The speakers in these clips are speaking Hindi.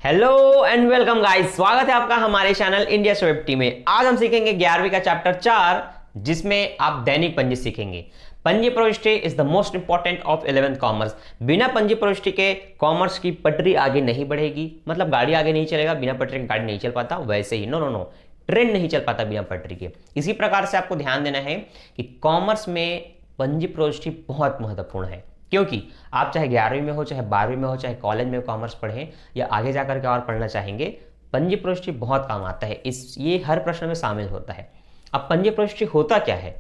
हेलो एंड वेलकम गाइस, स्वागत है आपका हमारे चैनल इंडिया स्विफ्टी में। आज हम सीखेंगे 11वीं का चैप्टर 4, जिसमें आप दैनिक पंजी सीखेंगे। पंजी प्रविष्टि is the most important of 11th commerce. बिना पंजी प्रविष्टि के कॉमर्स की पटरी आगे नहीं बढ़ेगी, मतलब गाड़ी आगे नहीं चलेगा, बिना पटरी के गाड़ी नहीं चल पाता। वैसे ही नो, ट्रेन नहीं चल पाता बिना पटरी के। इसी प्रकार से आपको ध्यान देना है कि कॉमर्स में पंजी प्रविष्टि बहुत महत्वपूर्ण है, क्योंकि आप चाहे 11वीं में हो, चाहे 12वीं में हो, चाहे कॉलेज में कॉमर्स पढ़ें या आगे जाकर के और पढ़ना चाहेंगे, पंजी प्रविष्टि बहुत काम आता है। ये हर प्रश्न में शामिल होता है। अब पंजी प्रविष्टि होता क्या है,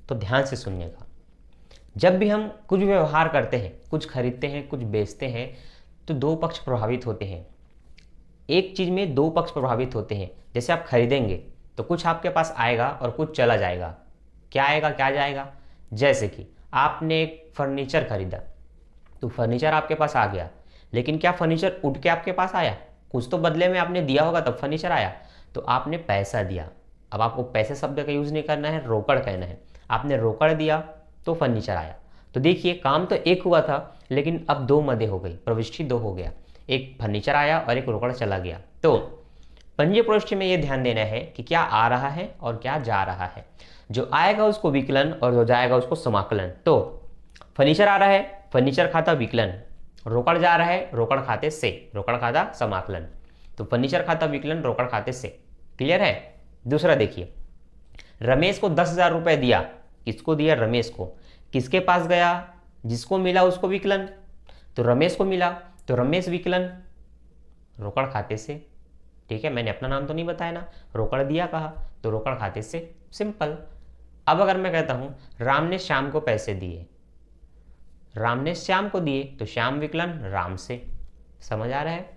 तो ध्यान से सुनिएगा। जब भी हम कुछ व्यवहार करते हैं, कुछ खरीदते हैं, कुछ बेचते हैं, तो दो पक्ष प्रभावित होते हैं। एक चीज में दो पक्ष प्रभावित होते हैं। जैसे आप खरीदेंगे तो कुछ आपके पास आएगा और कुछ चला जाएगा। क्या आएगा क्या जाएगा? जैसे कि आपने एक फर्नीचर खरीदा तो फर्नीचर आपके पास आ गया, लेकिन क्या फर्नीचर उठ के आपके पास आया? कुछ तो बदले में आपने दिया होगा तब फर्नीचर आया। तो आपने पैसा दिया। अब आपको पैसे शब्द का यूज नहीं करना है, रोकड़ कहना है। आपने रोकड़ दिया तो फर्नीचर आया। तो देखिए, काम तो एक हुआ था, लेकिन अब दो मदे हो गई, प्रविष्टि दो हो गया। एक फर्नीचर आया और एक रोकड़ चला गया। तो पंजी प्रविष्टि में यह ध्यान देना है कि क्या आ रहा है और क्या जा रहा है। जो आएगा उसको विकलन और जो जाएगा उसको समाकलन। तो फर्नीचर आ रहा है, फर्नीचर खाता विकलन। रोकड़ जा रहा है, रोकड़ खाते से, रोकड़ खाता समाकलन। तो फर्नीचर खाता विकलन, रोकड़ खाते से। क्लियर है? दूसरा देखिए, रमेश को 10,000 रुपए दिया। किसको दिया? रमेश को। किसके पास गया? जिसको मिला उसको विकलन। तो रमेश को मिला तो रमेश विकलन, रोकड़ खाते से। ठीक है, मैंने अपना नाम तो नहीं बताया ना, रोकड़ दिया कहा तो रोकड़ खाते से, सिंपल। अब अगर मैं कहता हूं राम ने श्याम को पैसे दिए, राम ने श्याम को दिए तो श्याम विकलन राम से। समझ आ रहा है?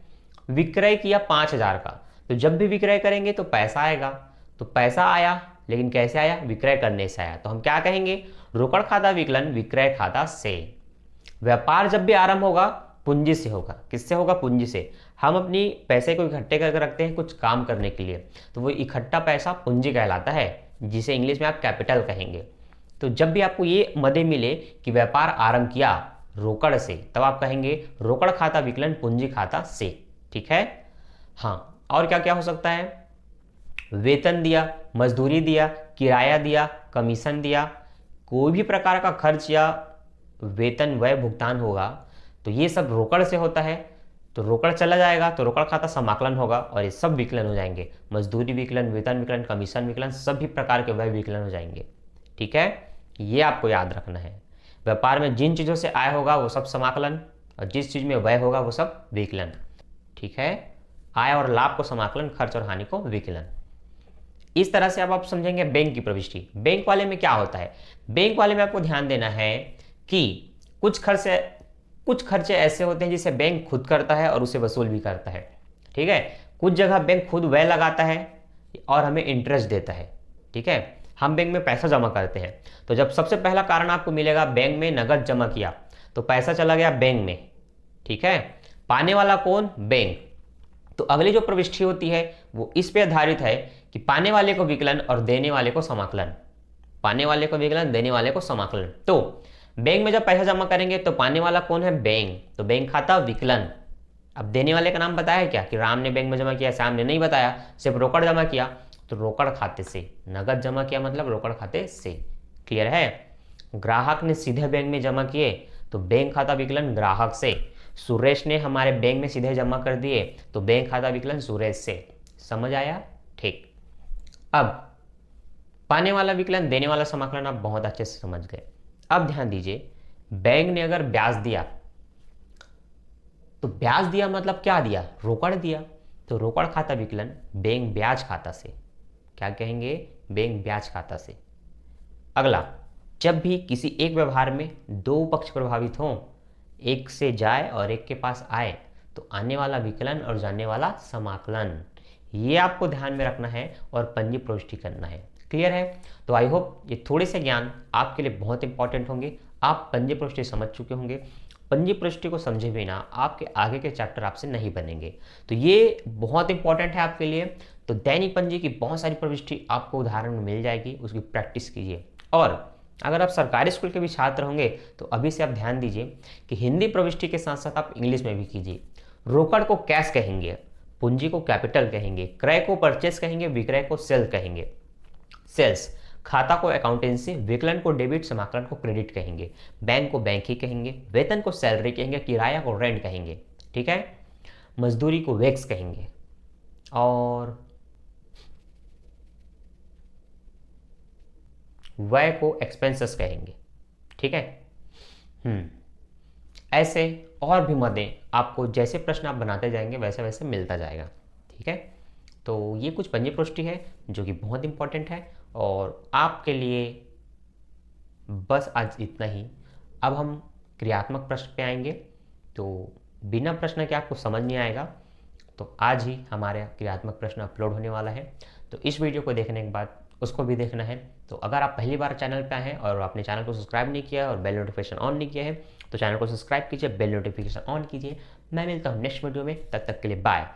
विक्रय किया 5,000 का, तो जब भी विक्रय करेंगे तो पैसा आएगा। तो पैसा आया, लेकिन कैसे आया? विक्रय करने से आया। तो हम क्या कहेंगे? रोकड़ खाता विकलन विक्रय खाता से। व्यापार जब भी आरंभ होगा पूंजी से होगा। किससे होगा? पूंजी से। हम अपनी पैसे को इकट्ठे करके रखते हैं कुछ काम करने के लिए, तो वो इकट्ठा पैसा पूंजी कहलाता है, जिसे इंग्लिश में आप कैपिटल कहेंगे। तो जब भी आपको ये मदे मिले कि व्यापार आरंभ किया रोकड़ से, तब आप कहेंगे रोकड़ खाता विकलन पूंजी खाता से। ठीक है? हाँ, और क्या क्या हो सकता है? वेतन दिया, मजदूरी दिया, किराया दिया, कमीशन दिया। कोई भी प्रकार का खर्च या वेतन व्यय भुगतान होगा तो ये सब रोकड़ से होता है। तो रोकड़ चला जाएगा तो रोकड़ खाता समाकलन होगा और ये सब विकलन हो जाएंगे। मजदूरी विकलन, वेतन विकलन, कमीशन विकलन, सभी प्रकार के व्यय विकलन हो जाएंगे। ठीक है, ये आपको याद रखना है। व्यापार में जिन चीज़ों से आय होगा वो सब समाकलन, और जिस चीज़ में व्यय होगा वो सब विकलन। ठीक है, आय और लाभ को समाकलन, खर्च और हानि को विकलन। इस तरह से अब आप समझेंगे बैंक की प्रविष्टि। बैंक वाले में क्या होता है? बैंक वाले में आपको ध्यान देना है कि कुछ खर्चे ऐसे होते हैं जिसे बैंक खुद करता है और उसे वसूल भी करता है। ठीक है, कुछ जगह बैंक खुद व्यय लगाता है और हमें इंटरेस्ट देता है। ठीक है, हम बैंक में पैसा जमा करते हैं। तो जब सबसे पहला कारण आपको मिलेगा, बैंक में नगद जमा किया तो पैसा चला गया बैंक में। ठीक है, पाने वाला कौन? बैंक। तो अगली जो प्रविष्टि होती है वो इस पे आधारित है कि पाने वाले को विकलन और देने वाले को समाकलन। पाने वाले को विकलन, देने वाले को समाकलन। तो बैंक में जब पैसा जमा करेंगे तो पाने वाला कौन है? बैंक। तो बैंक खाता विकलन। अब देने वाले का नाम बताया क्या कि राम ने बैंक में जमा किया? श्याम ने नहीं बताया, सिर्फ रोकड़ जमा किया तो रोकड़ खाते से। नगद जमा किया मतलब रोकड़ खाते से। क्लियर है? ग्राहक ने सीधे बैंक में जमा किए तो बैंक खाता विकलन ग्राहक से। सुरेश ने हमारे बैंक में सीधे जमा कर दिए तो बैंक खाता विकलन सुरेश से। समझ आया? ठीक। अब पाने वाला विकलन, देने वाला समाकलन आप बहुत अच्छे से समझ गए। अब ध्यान दीजिए, बैंक ने अगर ब्याज दिया तो ब्याज दिया मतलब क्या दिया? रोकड़ दिया। तो रोकड़ खाता विकलन बैंक ब्याज खाता से। क्या कहेंगे? बैंक ब्याज खाता से। अगला, जब भी किसी एक व्यवहार में दो पक्ष प्रभावित हों, एक से जाए और एक के पास आए, तो आने वाला विकलन और जाने वाला समाकलन। ये आपको ध्यान में रखना है और पंजी प्रविष्टि करना है। क्लियर है? तो आई होप ये थोड़े से ज्ञान आपके लिए बहुत इंपॉर्टेंट होंगे। आप पंजी प्रविष्टि समझ चुके होंगे। पंजी प्रविष्टि को समझे बिना आपके आगे के चैप्टर आपसे नहीं बनेंगे, तो ये बहुत इंपॉर्टेंट है आपके लिए। तो दैनिक पंजी की बहुत सारी प्रविष्टि आपको उदाहरण में मिल जाएगी, उसकी प्रैक्टिस कीजिए। और अगर आप सरकारी स्कूल के भी छात्र होंगे तो अभी से आप ध्यान दीजिए कि हिंदी प्रविष्टि के साथ साथ आप इंग्लिश में भी कीजिए। रोकड़ को कैश कहेंगे, पूंजी को कैपिटल कहेंगे, क्रय को परचेस कहेंगे, विक्रय को सेल कहेंगे, सेल्स। खाता को अकाउंटेंसी, विकलन को डेबिट, समाकलन को क्रेडिट कहेंगे, बैंक को बैंक ही कहेंगे, वेतन को सैलरी कहेंगे, किराया को रेंट कहेंगे, ठीक है। मजदूरी को वेक्स कहेंगे और व्यय को एक्सपेंसेस कहेंगे, ठीक है। ऐसे और भी मदें आपको जैसे प्रश्न आप बनाते जाएंगे वैसे वैसे मिलता जाएगा, ठीक है। तो ये कुछ पंजिप्रोष्टि है जो कि बहुत इंपॉर्टेंट है और आपके लिए बस आज इतना ही। अब हम क्रियात्मक प्रश्न पे आएंगे, तो बिना प्रश्न के आपको समझ नहीं आएगा, तो आज ही हमारे क्रियात्मक प्रश्न अपलोड होने वाला है, तो इस वीडियो को देखने के बाद उसको भी देखना है। तो अगर आप पहली बार चैनल पे आए हैं और आपने चैनल को सब्सक्राइब नहीं किया और बेल नोटिफिकेशन ऑन नहीं किया है तो चैनल को सब्सक्राइब कीजिए, बेल नोटिफिकेशन ऑन कीजिए। मैं मिलता हूँ नेक्स्ट वीडियो में, तब तक के लिए बाय।